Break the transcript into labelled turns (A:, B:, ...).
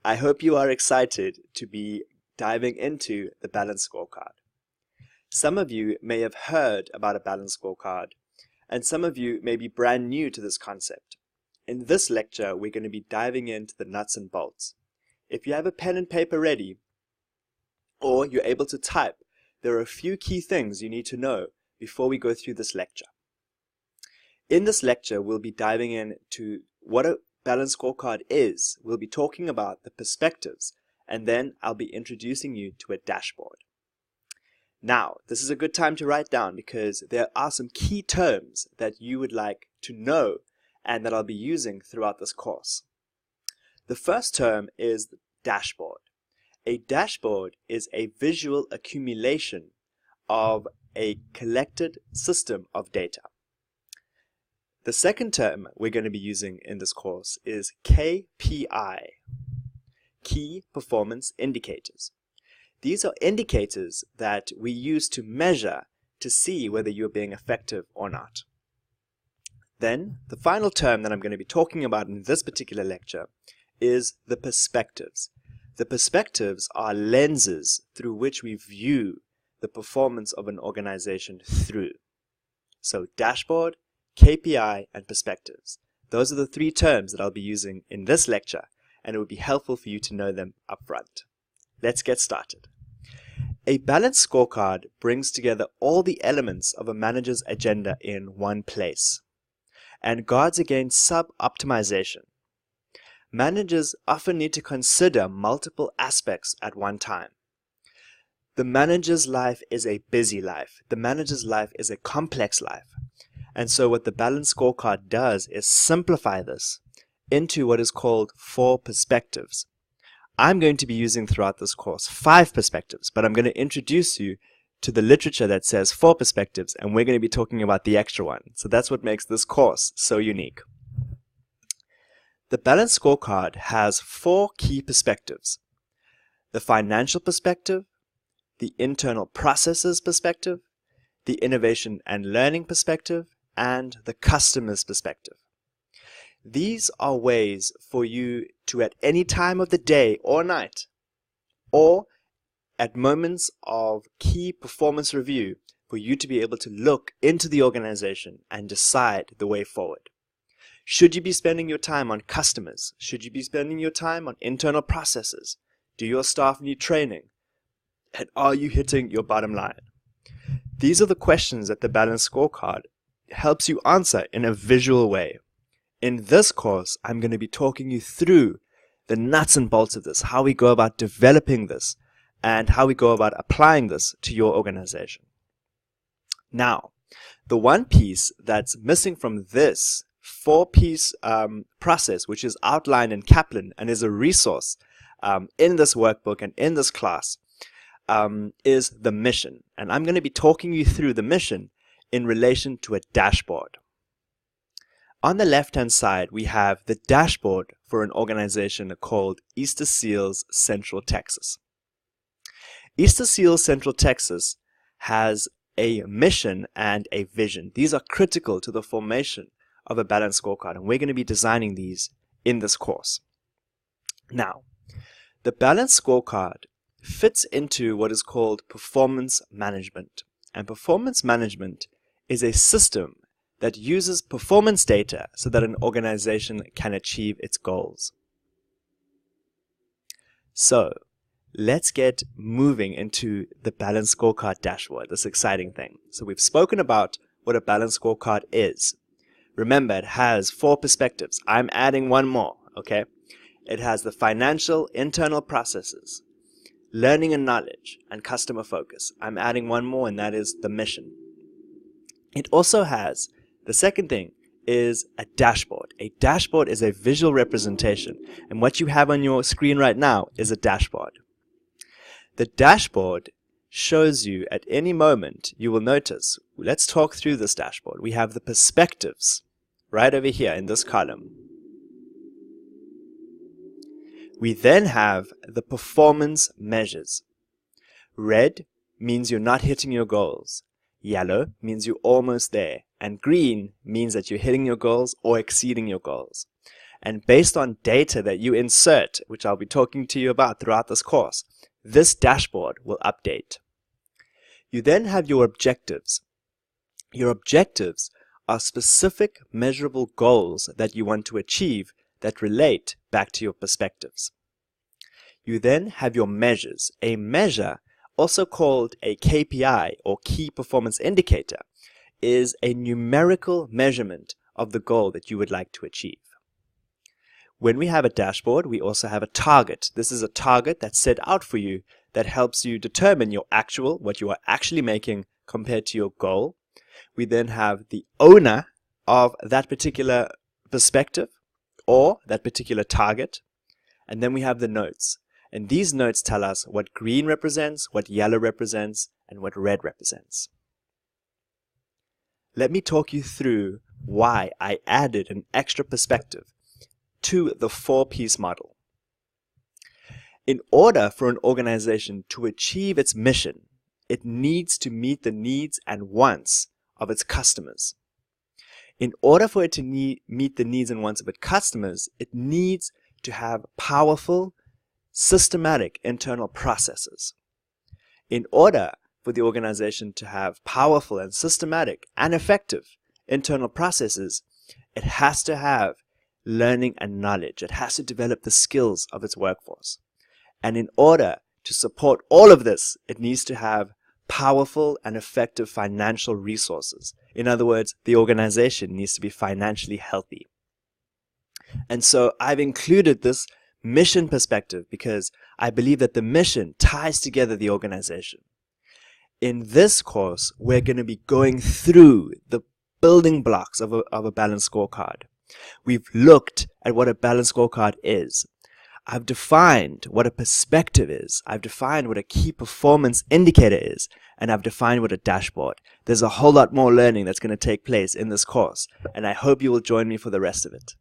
A: I hope you are excited to be diving into the Balanced Scorecard. Some of you may have heard about a Balanced Scorecard, and some of you may be brand new to this concept. In this lecture, we're going to be diving into the nuts and bolts. If you have a pen and paper ready, or you're able to type, there are a few key things you need to know before we go through this lecture. In this lecture, we'll be diving into what a Balanced Scorecard is. We'll be talking about the perspectives, and then I'll be introducing you to a dashboard. Now, this is a good time to write down because there are some key terms that you would like to know and that I'll be using throughout this course. The first term is the dashboard. A dashboard is a visual accumulation of a collected system of data. The second term we're going to be using in this course is KPI, Key Performance Indicators. These are indicators that we use to measure to see whether you're being effective or not. Then, the final term that I'm going to be talking about in this particular lecture is the perspectives. The perspectives are lenses through which we view the performance of an organization through. So, dashboard, KPI, and perspectives. Those are the three terms that I'll be using in this lecture, and it would be helpful for you to know them up front. Let's get started. A balanced scorecard brings together all the elements of a manager's agenda in one place and guards against sub-optimization. Managers often need to consider multiple aspects at one time. The manager's life is a busy life. The manager's life is a complex life. And so what the Balanced Scorecard does is simplify this into what is called 4 perspectives. I'm going to be using throughout this course 5 perspectives, but I'm going to introduce you to the literature that says 4 perspectives, and we're going to be talking about the extra one. So that's what makes this course so unique. The Balanced Scorecard has 4 key perspectives: the financial perspective, the internal processes perspective, the innovation and learning perspective, and the customer's perspective. These are ways for you to, at any time of the day or night, or at moments of key performance review, for you to be able to look into the organization and decide the way forward. Should you be spending your time on customers? Should you be spending your time on internal processes? Do your staff need training? And are you hitting your bottom line? These are the questions that the Balanced Scorecard helps you answer in a visual way. In this course, I'm going to be talking you through the nuts and bolts of this, how we go about developing this, and how we go about applying this to your organization. Now, the one piece that's missing from this 4-piece process, which is outlined in Kaplan and is a resource in this workbook and in this class, is the mission. And I'm going to be talking you through the mission in relation to a dashboard. On the left-hand side, we have the dashboard for an organization called Easter Seals Central Texas. Easter Seals Central Texas has a mission and a vision. These are critical to the formation of a balanced scorecard, and we're going to be designing these in this course. Now, the balanced scorecard fits into what is called performance management. And performance management is a system that uses performance data so that an organization can achieve its goals. So, let's get moving into the Balanced Scorecard dashboard, this exciting thing. So we've spoken about what a Balanced Scorecard is. Remember, it has 4 perspectives. I'm adding one more, okay? It has the financial, internal processes, learning and knowledge, and customer focus. I'm adding one more, and that is the mission. It also has, the second thing is a dashboard. A dashboard is a visual representation, and what you have on your screen right now is a dashboard. The dashboard shows you at any moment, you will notice, let's talk through this dashboard. We have the perspectives right over here in this column. We then have the performance measures. Red means you're not hitting your goals. Yellow means you're almost there. And green means that you're hitting your goals or exceeding your goals. And based on data that you insert, which I'll be talking to you about throughout this course, this dashboard will update. You then have your objectives. Your objectives are specific measurable goals that you want to achieve that relate back to your perspectives. You then have your measures. A measure, also called a KPI or key performance indicator, is a numerical measurement of the goal that you would like to achieve. When we have a dashboard, we also have a target. This is a target that's set out for you that helps you determine what you are actually making compared to your goal. We then have the owner of that particular perspective or that particular target. And then we have the notes. And these notes tell us what green represents, what yellow represents, and what red represents. Let me talk you through why I added an extra perspective to the 4-piece model. In order for an organization to achieve its mission, it needs to meet the needs and wants of its customers. In order for it to meet the needs and wants of its customers, it needs to have powerful, systematic internal processes. In order for the organization to have powerful and systematic and effective internal processes, it has to have learning and knowledge. It has to develop the skills of its workforce. And in order to support all of this, it needs to have powerful and effective financial resources. In other words, the organization needs to be financially healthy. And so I've included this mission perspective because I believe that the mission ties together the organization. In this course, we're going to be going through the building blocks of a balanced scorecard. We've looked at what a balanced scorecard is. I've defined what a perspective is. I've defined what a key performance indicator is. And I've defined what a dashboard. There's a whole lot more learning that's going to take place in this course. And I hope you will join me for the rest of it.